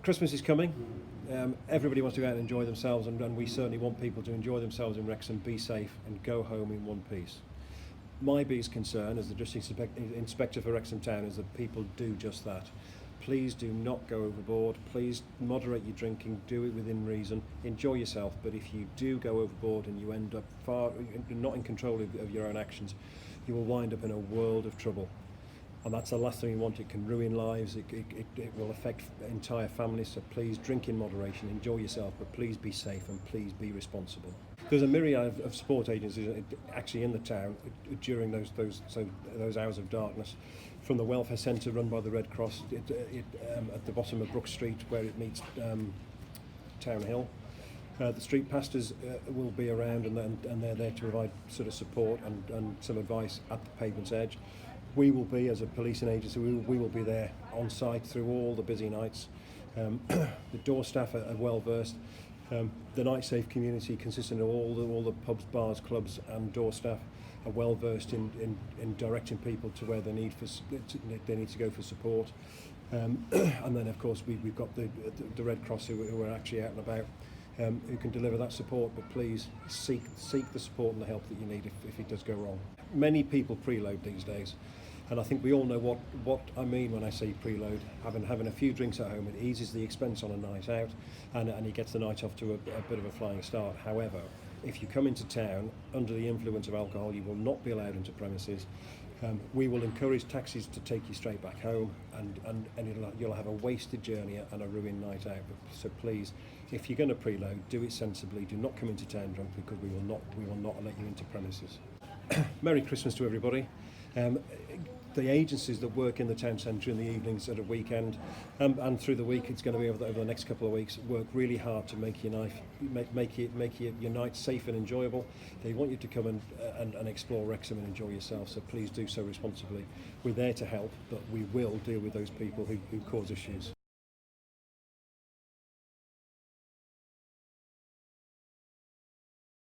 Christmas is coming. Everybody wants to go out and enjoy themselves, and we certainly want people to enjoy themselves in Wrecsam, be safe, and go home in one piece. My biggest concern as the District Inspector for Wrecsam Town is that people do just that. Please do not go overboard. Please moderate your drinking, do it within reason, enjoy yourself, but if you do go overboard and you end up not in control of your own actions, you will wind up in a world of trouble. And that's the last thing we want. It can ruin lives, it will affect entire families, so please drink in moderation, enjoy yourself, but please be safe and please be responsible. There's a myriad of support agencies actually in the town during those hours of darkness, from the welfare centre run by the Red Cross at the bottom of Brook Street where it meets Town Hill. The street pastors will be around and they're there to provide sort of support and some advice at the pavement's edge. We will be, as a policing agency, we will be there on site through all the busy nights. The door staff are well versed. The Night Safe community, consisting of all the pubs, bars, clubs and door staff, are well versed in directing people to where they need to go for support. And then of course we've got the Red Cross who are actually out and about, who can deliver that support, but please seek the support and the help that you need if it does go wrong. Many people preload these days, and I think we all know what I mean when I say preload. Having a few drinks at home, it eases the expense on a night out, and it gets the night off to a bit of a flying start. However, if you come into town under the influence of alcohol, you will not be allowed into premises. We will encourage taxis to take you straight back home, and you'll have a wasted journey and a ruined night out. So please, if you're going to preload, do it sensibly. Do not come into town drunk, because we will not let you into premises. Merry Christmas to everybody. The agencies that work in the town centre in the evenings at a weekend and through the week, it's going to be over the next couple of weeks, work really hard to make your night safe and enjoyable. They want you to come and explore Wrecsam and enjoy yourself, so please do so responsibly. We're there to help, but we will deal with those people who cause issues.